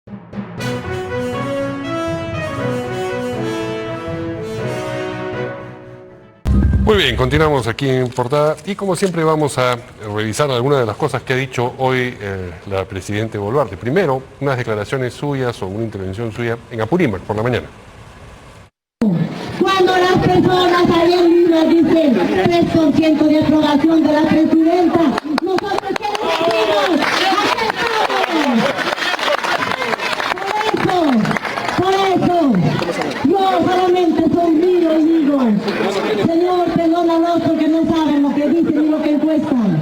Muy bien, continuamos aquí en Portada y como siempre vamos a revisar algunas de las cosas que ha dicho hoy la Presidenta Boluarte. Primero, unas declaraciones suyas o una intervención suya en Apurímac por la mañana. Cuando las personas allá en Lima dicen 3% de aprobación de la Presidenta, nosotros queremos decirnos, aquí estamos. Por eso, yo solamente sonrío y digo, Señor, perdónanos porque no saben lo que dicen y lo que encuestan.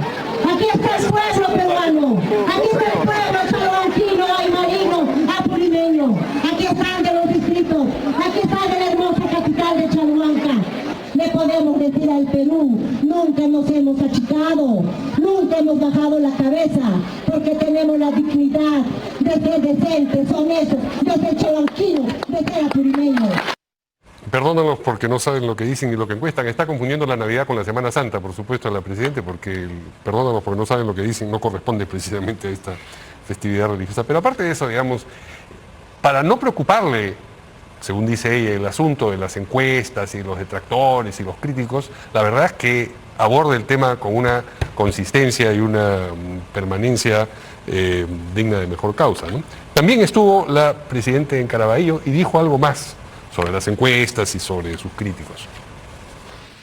Aquí está el pueblo peruano, aquí está el pueblo salvadoreño, aymarino, apurimeño, aquí están de los distritos, aquí están de la hermosa capital de Chalhuanca. Le podemos decir al Perú, nunca nos hemos achicado, nunca hemos bajado la cabeza, porque tenemos la dignidad de ser decentes, honestos, de ser chalhuanquinos, de ser apurimeños. Perdónanos porque no saben lo que dicen y lo que encuestan. Está confundiendo la Navidad con la Semana Santa, por supuesto, a la Presidenta, porque perdónanos porque no saben lo que dicen, no corresponde precisamente a esta festividad religiosa. Pero aparte de eso, digamos, para no preocuparle, según dice ella, el asunto de las encuestas y los detractores y los críticos, la verdad es que aborda el tema con una consistencia y una permanencia digna de mejor causa, ¿no? También estuvo la Presidenta en Caraballo y dijo algo más sobre las encuestas y sobre sus críticos.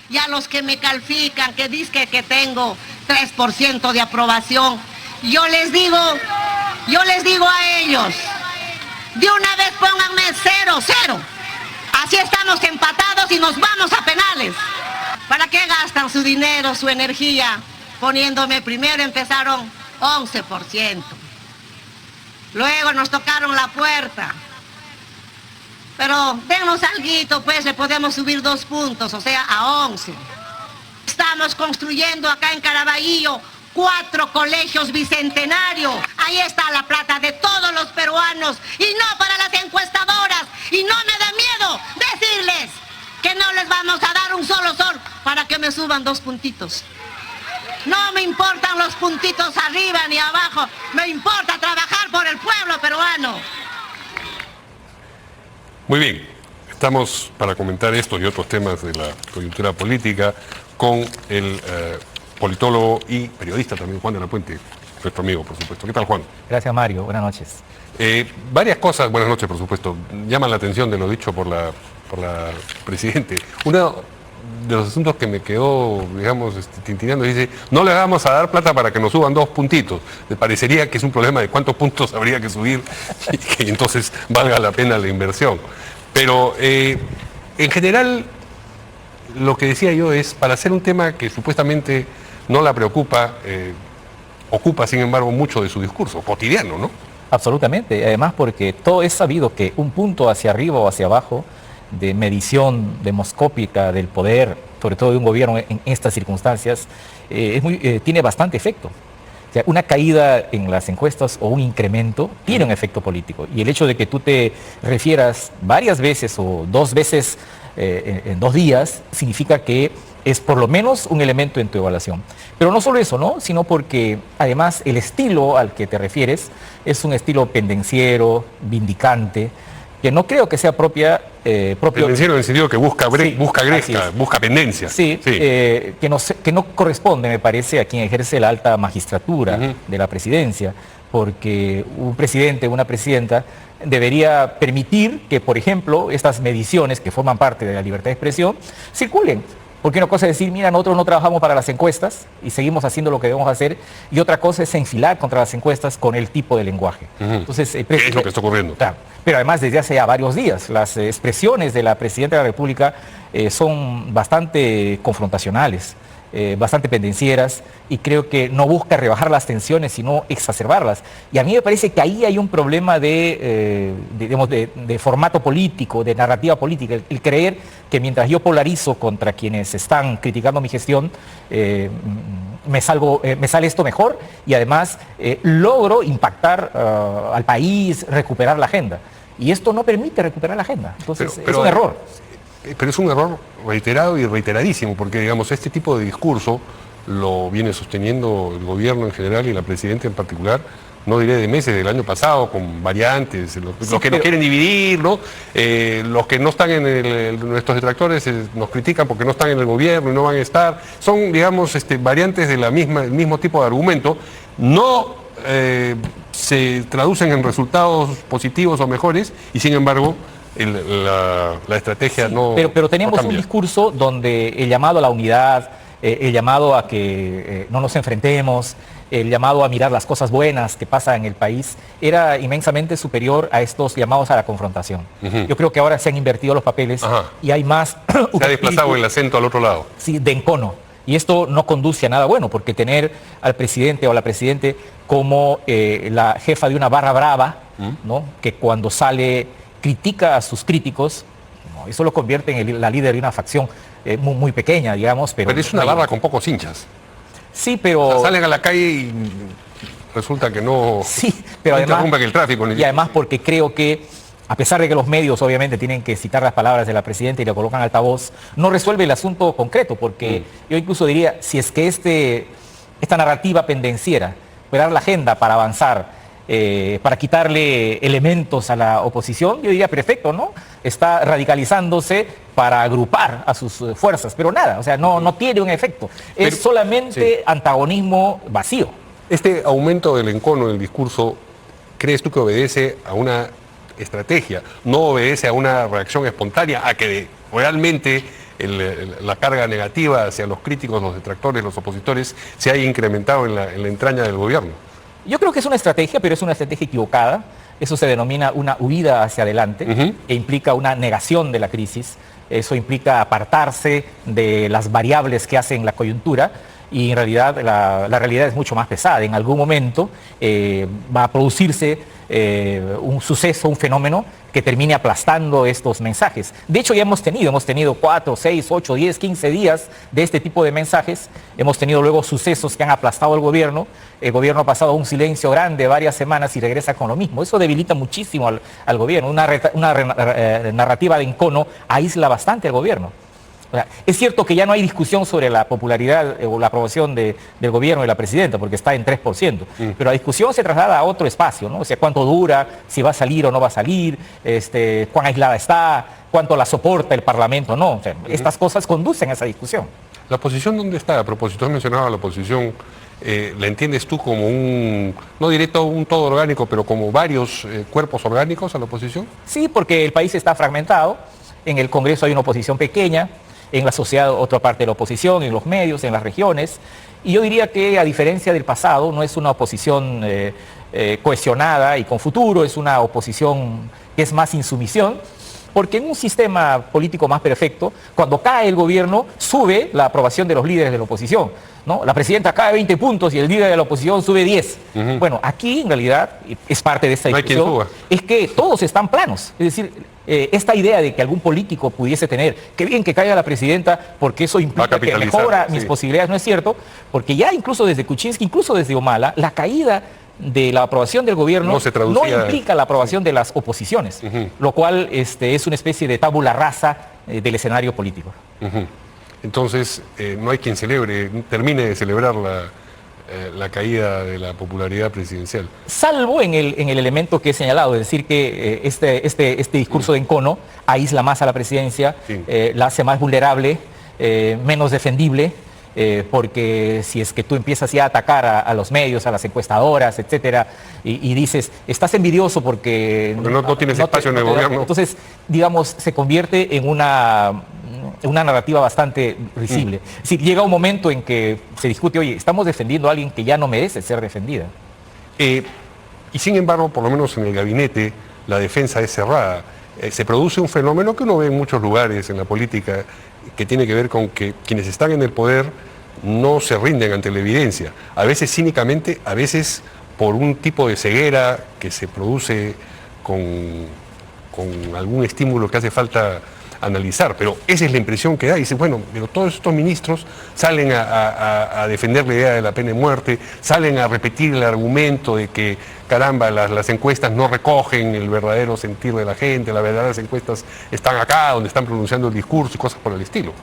Y a los que me califican, que dicen que tengo 3% de aprobación, yo les digo a ellos, de una vez pónganme 0-0. Así estamos empatados y nos vamos a penales. ¿Para qué gastan su dinero, su energía, poniéndome primero? Empezaron 11%. Luego nos tocaron la puerta. Pero denos alguito, pues le podemos subir 2 puntos, o sea, a 11. Estamos construyendo acá en Caraballo 4 colegios bicentenarios. Ahí está la plata de todos los peruanos y no para las encuestadoras. Y no me da miedo decirles que no les vamos a dar un solo sol para que me suban 2 puntitos. No me importan los puntitos arriba ni abajo, me importa trabajar por el pueblo peruano. Muy bien, estamos para comentar esto y otros temas de la coyuntura política con el politólogo y periodista también, Juan de la Puente, nuestro amigo, por supuesto. ¿Qué tal, Juan? Gracias, Mario. Buenas noches. Varias cosas, buenas noches, por supuesto, llaman la atención de lo dicho por la Presidente. Uno de los asuntos que me quedó, digamos, tintineando, dice, no le vamos a dar plata para que nos suban 2 puntitos. Me parecería que es un problema de cuántos puntos habría que subir y que entonces valga la pena la inversión. Pero en general, lo que decía yo es, para hacer un tema que supuestamente no la preocupa, ocupa sin embargo mucho de su discurso cotidiano, ¿no? Absolutamente, además porque todo es sabido que un punto hacia arriba o hacia abajo de medición demoscópica del poder, sobre todo de un gobierno en estas circunstancias, tiene bastante efecto. O sea, una caída en las encuestas o un incremento tiene un efecto político. Y el hecho de que tú te refieras varias veces o 2 veces en 2 días, significa que es por lo menos un elemento en tu evaluación. Pero no solo eso, ¿no? Sino porque además el estilo al que te refieres es un estilo pendenciero, vindicante, que no creo que sea propio. Pendenciero en el sentido que busca gresca, busca pendencia. Sí, sí. Que no corresponde, me parece, a quien ejerce la alta magistratura de la presidencia, porque un presidente o una presidenta debería permitir que, por ejemplo, estas mediciones que forman parte de la libertad de expresión circulen. Porque una cosa es decir, mira, nosotros no trabajamos para las encuestas y seguimos haciendo lo que debemos hacer, y otra cosa es enfilar contra las encuestas con el tipo de lenguaje. Entonces, ¿qué es lo que está ocurriendo? Claro, pero además desde hace ya varios días las expresiones de la Presidenta de la República son bastante confrontacionales, bastante pendencieras, y creo que no busca rebajar las tensiones, sino exacerbarlas. Y a mí me parece que ahí hay un problema de formato político, de narrativa política, el creer que mientras yo polarizo contra quienes están criticando mi gestión, me sale esto mejor, y además logro impactar al país, recuperar la agenda. Y esto no permite recuperar la agenda. Entonces, es un error. Pero es un error reiterado y reiteradísimo, porque digamos, este tipo de discurso lo viene sosteniendo el gobierno en general y la Presidenta en particular no diré de meses, del año pasado, con variantes, los que nos quieren dividir, ¿no? Los que no están nuestros detractores nos critican porque no están en el gobierno y no van a estar. Son, digamos, variantes de el mismo tipo de argumento. No se traducen en resultados positivos o mejores y, sin embargo, la estrategia no pero tenemos no un discurso donde el llamado a la unidad, el llamado a que no nos enfrentemos, el llamado a mirar las cosas buenas que pasan en el país, era inmensamente superior a estos llamados a la confrontación. Yo creo que ahora se han invertido los papeles y hay más... Se ha desplazado el acento al otro lado. Sí, de encono. Y esto no conduce a nada bueno, porque tener al presidente o a la presidente como la jefa de una barra brava, ¿no? Que cuando sale critica a sus críticos, ¿no? Eso lo convierte en la líder de una facción muy, muy pequeña, digamos. Pero es una barra con pocos hinchas. Sí, pero... O sea, salen a la calle y resulta que no, sí, pero no además, interrumpen el tráfico. Y además porque creo que, a pesar de que los medios obviamente tienen que citar las palabras de la presidenta y le colocan altavoz, no resuelve el asunto concreto, porque yo incluso diría, si es que esta narrativa pendenciera puede dar la agenda para avanzar, para quitarle elementos a la oposición, yo diría perfecto, ¿no? Está radicalizándose para agrupar a sus fuerzas, pero nada, o sea, no tiene un efecto. Es solamente antagonismo vacío. Este aumento del encono en el discurso, ¿crees tú que obedece a una estrategia? ¿No obedece a una reacción espontánea, a que realmente la carga negativa hacia los críticos, los detractores, los opositores se haya incrementado en la entraña del gobierno? Yo creo que es una estrategia, pero es una estrategia equivocada. Eso se denomina una huida hacia adelante, e implica una negación de la crisis. Eso implica apartarse de las variables que hacen la coyuntura, y en realidad la realidad es mucho más pesada. En algún momento va a producirse un suceso, un fenómeno que termine aplastando estos mensajes. De hecho, ya hemos tenido 4, 6, 8, 10, 15 días de este tipo de mensajes. Hemos tenido luego sucesos que han aplastado al gobierno. El gobierno ha pasado un silencio grande varias semanas y regresa con lo mismo. Eso debilita muchísimo al gobierno. Una narrativa de encono aísla bastante al gobierno. O sea, es cierto que ya no hay discusión sobre la popularidad o la aprobación del gobierno y de la presidenta, porque está en 3%, pero la discusión se traslada a otro espacio, ¿no? O sea, cuánto dura, si va a salir o no va a salir, cuán aislada está, cuánto la soporta el Parlamento o no. O sea, estas cosas conducen a esa discusión. ¿La oposición dónde está? A propósito, has mencionado a la oposición, ¿la entiendes tú como no diré un todo orgánico, pero como varios cuerpos orgánicos a la oposición? Sí, porque el país está fragmentado, en el Congreso hay una oposición pequeña, en la sociedad otra parte de la oposición, en los medios, en las regiones, y yo diría que a diferencia del pasado no es una oposición cohesionada y con futuro, es una oposición que es más insumisión, porque en un sistema político más perfecto, cuando cae el gobierno, sube la aprobación de los líderes de la oposición, ¿no? La presidenta cae 20 puntos y el líder de la oposición sube 10. Bueno, aquí en realidad es parte de esta discusión, es que todos están planos, es decir, esta idea de que algún político pudiese tener, qué bien que caiga la presidenta porque eso implica que mejora mis posibilidades, no es cierto, porque ya incluso desde Kuczynski, incluso desde Humala, la caída de la aprobación del gobierno no implica la aprobación de las oposiciones, lo cual es una especie de tabula rasa del escenario político. Entonces, no hay quien termine de celebrar la caída de la popularidad presidencial. Salvo en el elemento que he señalado, es decir, que este discurso de encono aísla más a la presidencia, la hace más vulnerable, menos defendible, porque si es que tú empiezas ya a atacar a los medios, a las encuestadoras, etcétera, y dices, estás envidioso porque no tienes espacio en el gobierno. Entonces, digamos, se convierte en una narrativa bastante risible. Es decir, llega un momento en que se discute, oye, estamos defendiendo a alguien que ya no merece ser defendida. Y sin embargo, por lo menos en el gabinete, la defensa es cerrada. Se produce un fenómeno que uno ve en muchos lugares en la política, que tiene que ver con que quienes están en el poder no se rinden ante la evidencia. A veces cínicamente, a veces por un tipo de ceguera que se produce con algún estímulo que hace falta analizar, pero esa es la impresión que da. Y dice, bueno, pero todos estos ministros salen a defender la idea de la pena de muerte, salen a repetir el argumento de que, caramba, las encuestas no recogen el verdadero sentir de la gente, las verdaderas encuestas están acá, donde están pronunciando el discurso y cosas por el estilo.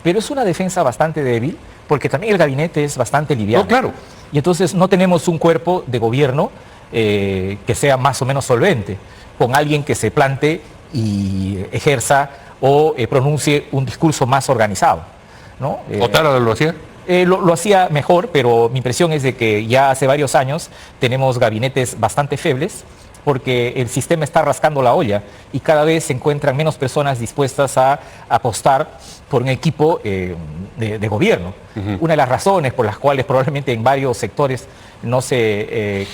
Pero es una defensa bastante débil, porque también el gabinete es bastante liviano. No, claro. Y entonces no tenemos un cuerpo de gobierno que sea más o menos solvente, con alguien que se plante y ejerza o pronuncie un discurso más organizado, ¿no? ¿Otara lo hacía? Lo hacía mejor, pero mi impresión es de que ya hace varios años tenemos gabinetes bastante febles, porque el sistema está rascando la olla y cada vez se encuentran menos personas dispuestas a apostar por un equipo de gobierno. Una de las razones por las cuales probablemente en varios sectores no se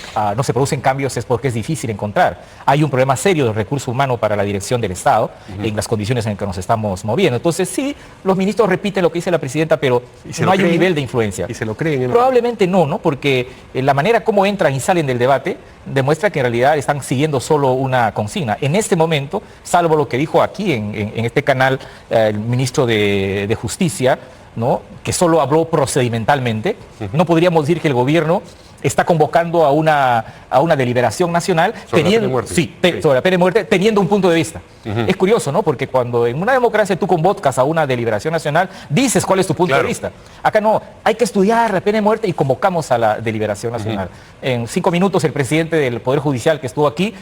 producen cambios es porque es difícil encontrar. Hay un problema serio de recurso humano para la dirección del Estado en las condiciones en que nos estamos moviendo. Entonces sí, los ministros repiten lo que dice la presidenta, pero no hay un nivel de influencia. ¿Y se lo creen? Probablemente no, porque la manera como entran y salen del debate demuestra que en realidad están siguiendo solo una consigna. En este momento, salvo lo que dijo aquí en este canal el ministro de Justicia, ¿no?, que solo habló procedimentalmente, no podríamos decir que el gobierno está convocando a una deliberación nacional sobre teniendo, la pena sobre la pena de muerte, teniendo un punto de vista. Es curioso, ¿no? Porque cuando en una democracia tú convocas a una deliberación nacional, dices cuál es tu punto de vista. Acá no, hay que estudiar la pena de muerte y convocamos a la deliberación nacional. En 5 minutos el presidente del Poder Judicial que estuvo aquí,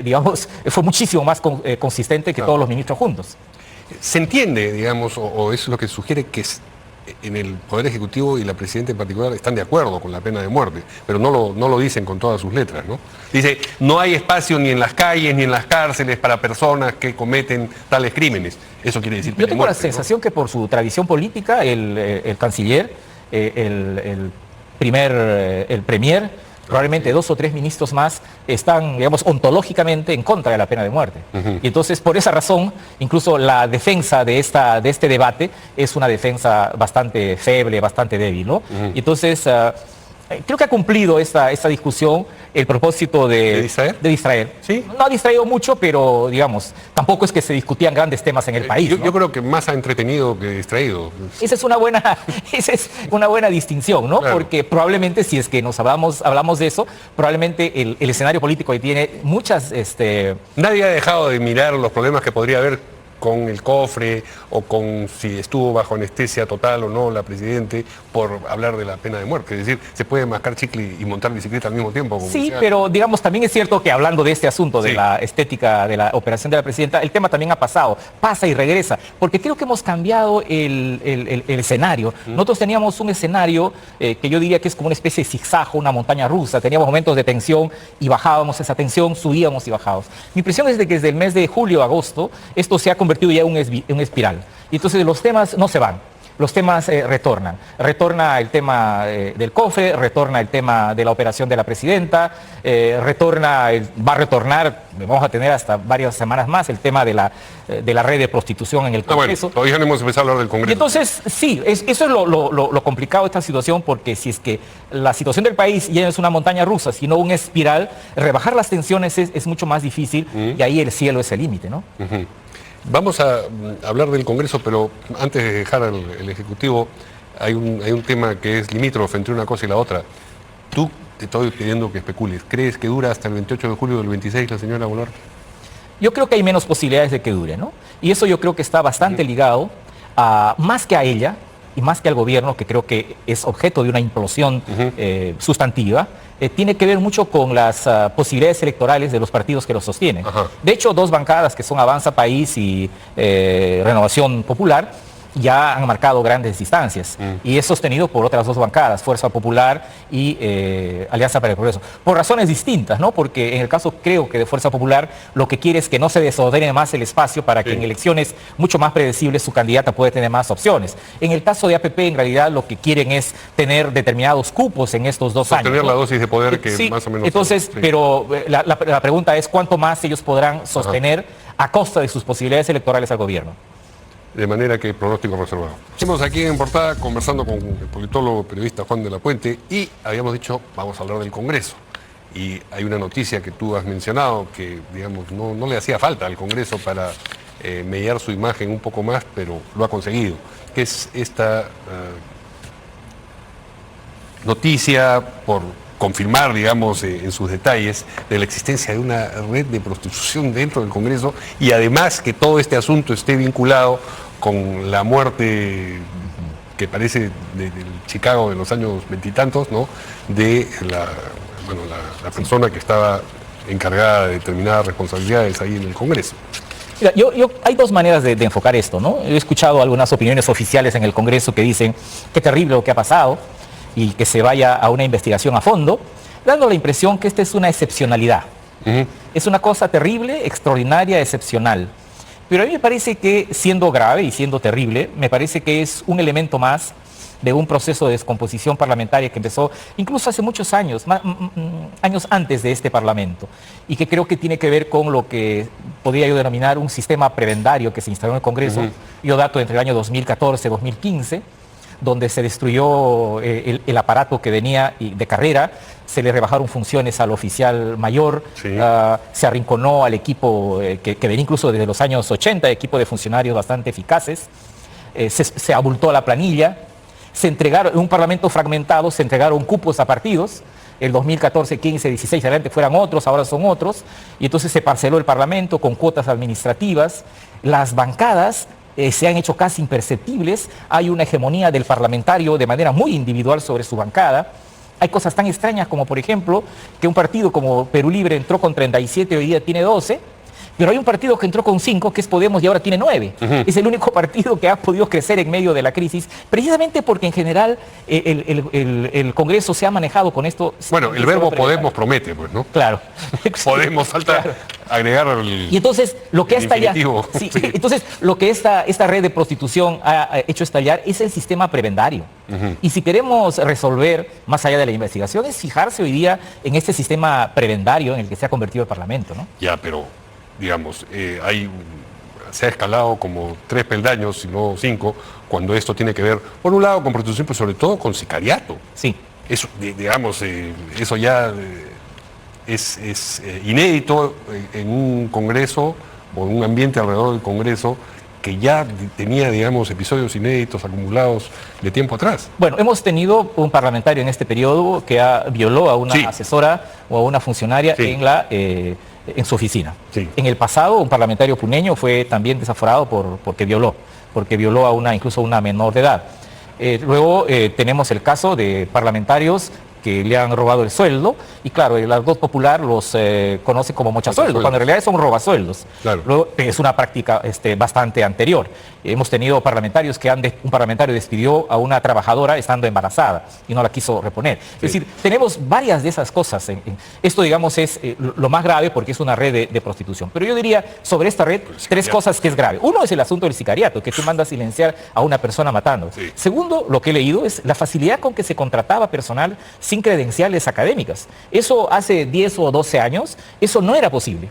digamos, fue muchísimo más consistente que todos los ministros juntos. Se entiende, digamos, o es lo que sugiere que en el Poder Ejecutivo y la Presidenta en particular están de acuerdo con la pena de muerte, pero no lo dicen con todas sus letras, ¿no? Dice, no hay espacio ni en las calles ni en las cárceles para personas que cometen tales crímenes. Eso quiere decir pena Yo tengo de muerte, la sensación, ¿no?, que por su tradición política, el canciller, el premier, probablemente 2 o 3 ministros más están, digamos, ontológicamente en contra de la pena de muerte. Y entonces, por esa razón, incluso la defensa de este debate es una defensa bastante feble, bastante débil, ¿no? Y entonces, creo que ha cumplido esta discusión el propósito de distraer. ¿Sí? No ha distraído mucho, pero, digamos, tampoco es que se discutían grandes temas en el país, ¿no? Yo creo que más ha entretenido que distraído. Esa es una buena distinción, ¿no? Claro. Porque probablemente, si es que nos hablamos de eso, probablemente el escenario político ahí tiene muchas... Nadie ha dejado de mirar los problemas que podría haber con el cofre o con si estuvo bajo anestesia total o no la Presidente por hablar de la pena de muerte. Es decir, se puede mascar chicle y montar bicicleta al mismo tiempo. Sí, pero digamos, también es cierto que hablando de este asunto de la estética de la operación de la Presidenta, el tema también ha pasado, pasa y regresa, porque creo que hemos cambiado el escenario. Nosotros teníamos un escenario que yo diría que es como una especie de zigzag, una montaña rusa. Teníamos momentos de tensión y bajábamos esa tensión, subíamos y bajábamos. Mi impresión es de que desde el mes de julio a agosto esto se ha convertido ya en una espiral. Y entonces los temas no se van. Los temas retornan. Retorna el tema del cofre, retorna el tema de la operación de la Presidenta, va a retornar, vamos a tener hasta varias semanas más, el tema de la red de prostitución en el Congreso. Bueno, todavía no hemos empezado a hablar del Congreso. Y entonces, sí, eso es lo complicado de esta situación, porque si es que la situación del país ya no es una montaña rusa, sino una espiral, rebajar las tensiones es mucho más difícil y ahí el cielo es el límite, ¿no? Vamos a hablar del Congreso, pero antes de dejar el Ejecutivo, hay un tema que es limítrofe entre una cosa y la otra. Tú te estoy pidiendo que especules. ¿Crees que dura hasta el 28 de julio del 26 la señora Boluarte? Yo creo que hay menos posibilidades de que dure, ¿no? Y eso yo creo que está bastante ligado más que a ella y más que al gobierno, que creo que es objeto de una implosión sustantiva, tiene que ver mucho con las posibilidades electorales de los partidos que lo sostienen. De hecho, 2 bancadas que son Avanza País y Renovación Popular ya han marcado grandes distancias y es sostenido por otras 2 bancadas, Fuerza Popular y Alianza para el Progreso, por razones distintas, ¿no? Porque en el caso, creo que de Fuerza Popular, lo que quiere es que no se desordene más el espacio para que en elecciones mucho más predecibles su candidata pueda tener más opciones. En el caso de APP, en realidad lo que quieren es tener determinados cupos en estos 2 años, tener ¿no? la dosis de poder que más o menos... Entonces, pero la pregunta es cuánto más ellos podrán sostener a costa de sus posibilidades electorales al gobierno. De manera que pronóstico reservado. Estamos aquí en Portada conversando con el politólogo periodista Juan de la Puente y habíamos dicho, vamos a hablar del Congreso. Y hay una noticia que tú has mencionado que, digamos, no le hacía falta al Congreso para mediar su imagen un poco más, pero lo ha conseguido, que es esta noticia por confirmar, digamos, en sus detalles, de la existencia de una red de prostitución dentro del Congreso y además que todo este asunto esté vinculado con la muerte que parece del Chicago de los años 20 y tantos, ¿no?, de la bueno, la persona que estaba encargada de determinadas responsabilidades ahí en el Congreso. Mira, hay dos maneras de enfocar esto, ¿no? He escuchado algunas opiniones oficiales en el Congreso que dicen qué terrible lo que ha pasado y que se vaya a una investigación a fondo, dando la impresión que esta es una excepcionalidad. Es una cosa terrible, extraordinaria, excepcional. Pero a mí me parece que, siendo grave y siendo terrible, me parece que es un elemento más de un proceso de descomposición parlamentaria que empezó incluso hace muchos años, años antes de este Parlamento, y que creo que tiene que ver con lo que podría yo denominar un sistema prebendario que se instaló en el Congreso. Yo dato entre el año 2014 y 2015, donde se destruyó el aparato que venía de carrera, se le rebajaron funciones al oficial mayor, se arrinconó al equipo que venía incluso desde los años 80, equipo de funcionarios bastante eficaces, se abultó la planilla, se entregaron, en un parlamento fragmentado, se entregaron cupos a partidos, el 2014, 15, 16, adelante fueran otros, ahora son otros, y entonces se parceló el parlamento con cuotas administrativas, las bancadas se han hecho casi imperceptibles, hay una hegemonía del parlamentario de manera muy individual sobre su bancada. Hay cosas tan extrañas como, por ejemplo, que un partido como Perú Libre entró con 37 y hoy día tiene 12, pero hay un partido que entró con 5, que es Podemos, y ahora tiene 9. Es el único partido que ha podido crecer en medio de la crisis, precisamente porque en general el Congreso se ha manejado con esto. Bueno, el verbo Podemos promete, pues, ¿no? Claro. Podemos, falta agregar el Y entonces, lo que infinitivo. Entonces, lo que esta red de prostitución ha hecho estallar es el sistema prebendario. Y si queremos resolver, más allá de la investigación, es fijarse hoy día en este sistema prebendario en el que se ha convertido el Parlamento, ¿no? Ya, pero, digamos, se ha escalado como 3 peldaños, si no 5, cuando esto tiene que ver, por un lado, con prostitución, pero sobre todo con sicariato. Sí. Eso, digamos, eso ya es inédito en un Congreso o en un ambiente alrededor del Congreso que ya tenía, digamos, episodios inéditos acumulados de tiempo atrás. Bueno, hemos tenido un parlamentario en este periodo que violó a una asesora o a una funcionaria en su oficina. En el pasado, un parlamentario puneño fue también desaforado porque violó incluso a una menor de edad. Luego tenemos el caso de parlamentarios que le han robado el sueldo, y claro, el argot popular los conoce como mochasueldos, cuando en realidad son robasueldos. Claro. Luego, es una práctica bastante anterior. Hemos tenido parlamentarios un parlamentario despidió a una trabajadora estando embarazada y no la quiso reponer. Es decir, tenemos varias de esas cosas. Esto, digamos, es lo más grave porque es una red de prostitución. Pero yo diría sobre esta red 3 cosas que es grave. Uno es el asunto del sicariato, que tú mandas silenciar a una persona matando. Segundo, lo que he leído es la facilidad con que se contrataba personal sin credenciales académicas. Eso hace 10 o 12 años, eso no era posible,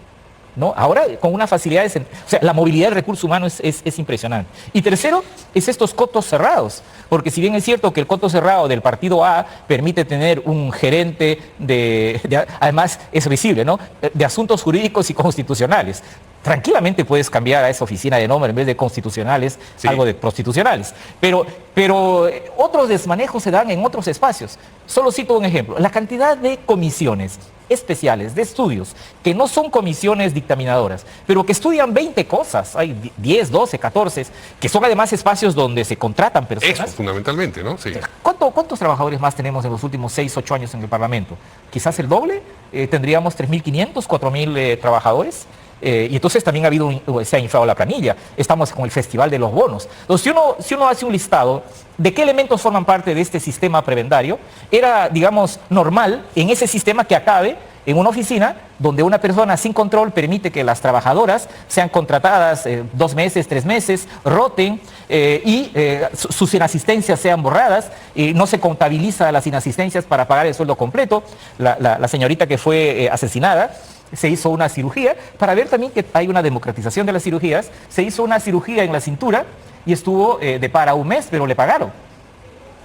¿no? Ahora, con una facilidad, la movilidad del recurso humano es impresionante. Y tercero, es estos cotos cerrados, porque si bien es cierto que el coto cerrado del partido A permite tener un gerente además es visible, ¿no?, de asuntos jurídicos y constitucionales. Tranquilamente puedes cambiar a esa oficina de nombre en vez de constitucionales, algo de prostitucionales. Pero otros desmanejos se dan en otros espacios. Solo cito un ejemplo. La cantidad de comisiones especiales, de estudios, que no son comisiones dictaminadoras, pero que estudian 20 cosas, hay 10, 12, 14, que son además espacios donde se contratan personas. Eso, fundamentalmente, ¿no? Sí. ¿Cuántos trabajadores más tenemos en los últimos 6, 8 años en el Parlamento? Quizás el doble, tendríamos 3.500, 4.000 trabajadores. Y entonces también se ha inflado la planilla. Estamos con el Festival de los Bonos. Entonces, si uno hace un listado de qué elementos forman parte de este sistema prebendario, era, digamos, normal en ese sistema que acabe en una oficina donde una persona sin control permite que las trabajadoras sean contratadas 2 meses, 3 meses, roten y sus inasistencias sean borradas, no se contabiliza las inasistencias para pagar el sueldo completo. La señorita que fue asesinada se hizo una cirugía, para ver también que hay una democratización de las cirugías, se hizo una cirugía en la cintura y estuvo de para 1 mes, pero le pagaron.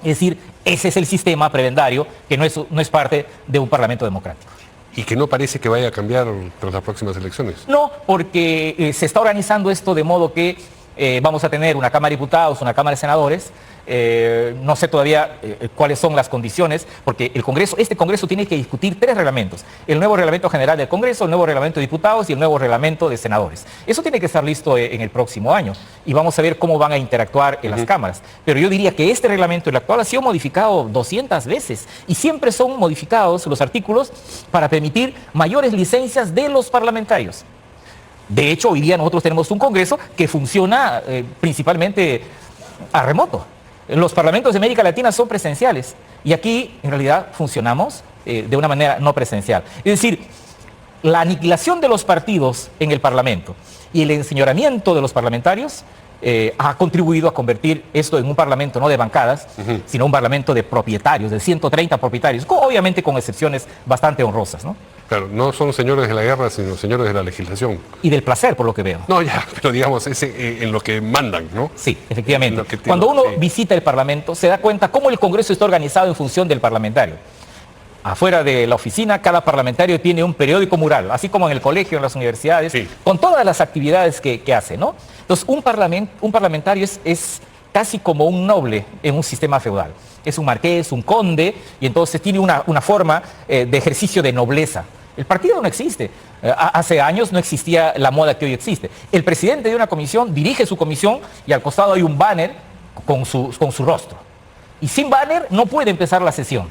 Es decir, ese es el sistema prebendario que no es parte de un parlamento democrático. ¿Y que no parece que vaya a cambiar tras las próximas elecciones? No, porque se está organizando esto de modo que vamos a tener una Cámara de Diputados, una Cámara de Senadores, No sé todavía cuáles son las condiciones, porque este Congreso tiene que discutir 3 reglamentos. El nuevo reglamento general del Congreso, el nuevo reglamento de diputados y el nuevo reglamento de senadores. Eso tiene que estar listo en el próximo año y vamos a ver cómo van a interactuar en las cámaras. Pero yo diría que este reglamento, el actual, ha sido modificado 200 veces y siempre son modificados los artículos para permitir mayores licencias de los parlamentarios. De hecho, hoy día nosotros tenemos un Congreso que funciona principalmente a remoto. Los parlamentos de América Latina son presenciales y aquí en realidad funcionamos de una manera no presencial. Es decir, la aniquilación de los partidos en el Parlamento y el enseñoramiento de los parlamentarios ha contribuido a convertir esto en un parlamento no de bancadas, sino un parlamento de propietarios, de 130 propietarios, obviamente con excepciones bastante honrosas, ¿no? Claro, no son señores de la guerra, sino señores de la legislación. Y del placer, por lo que veo. No, ya, pero digamos, en lo que mandan, ¿no? Sí, efectivamente. Cuando uno visita el Parlamento, se da cuenta cómo el Congreso está organizado en función del parlamentario. Afuera de la oficina, cada parlamentario tiene un periódico mural, así como en el colegio, en las universidades, con todas las actividades que hace, ¿no? Entonces, un parlamentario es casi como un noble en un sistema feudal. Es un marqués, un conde, y entonces tiene una forma de ejercicio de nobleza. El partido no existe. Hace años no existía la moda que hoy existe. El presidente de una comisión dirige su comisión y al costado hay un banner con su rostro. Y sin banner no puede empezar la sesión.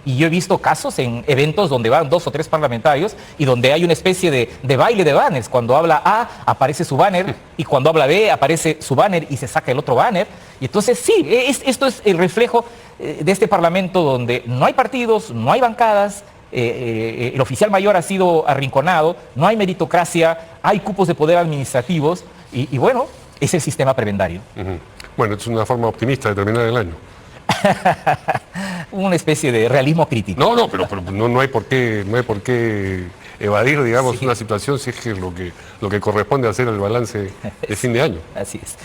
Y yo he visto casos en eventos donde van 2 o 3 parlamentarios y donde hay una especie de baile de banners. Cuando habla A, aparece su banner, y cuando habla B, aparece su banner y se saca el otro banner. Y entonces sí, esto es el reflejo de este parlamento donde no hay partidos, no hay bancadas, el oficial mayor ha sido arrinconado, no hay meritocracia, hay cupos de poder administrativos y bueno, es el sistema prebendario. Bueno, es una forma optimista de terminar el año. Una especie de realismo crítico. No, pero no hay por qué evadir, digamos, una situación si es que lo que corresponde hacer el balance de fin de año. Así es.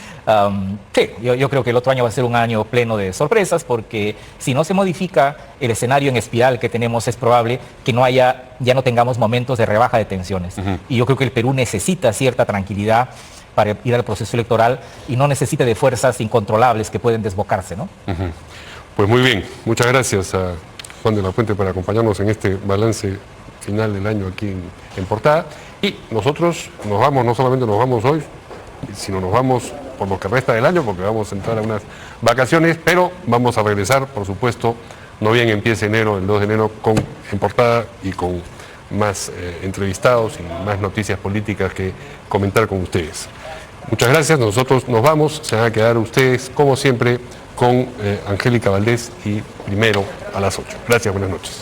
Sí, yo creo que el otro año va a ser un año pleno de sorpresas porque si no se modifica el escenario en espiral que tenemos, es probable que ya no tengamos momentos de rebaja de tensiones. Y yo creo que el Perú necesita cierta tranquilidad para ir al proceso electoral y no necesita de fuerzas incontrolables que pueden desbocarse, ¿no? Pues muy bien, muchas gracias a Juan de la Fuente por acompañarnos en este balance final del año aquí en Portada. Y nosotros nos vamos, no solamente nos vamos hoy, sino nos vamos por lo que resta del año, porque vamos a entrar a unas vacaciones, pero vamos a regresar, por supuesto, no bien empiece enero, el 2 de enero, en Portada y con más entrevistados y más noticias políticas que comentar con ustedes. Muchas gracias, nosotros nos vamos, se van a quedar ustedes, como siempre, con Angélica Valdés y Primero a las 8. Gracias, buenas noches.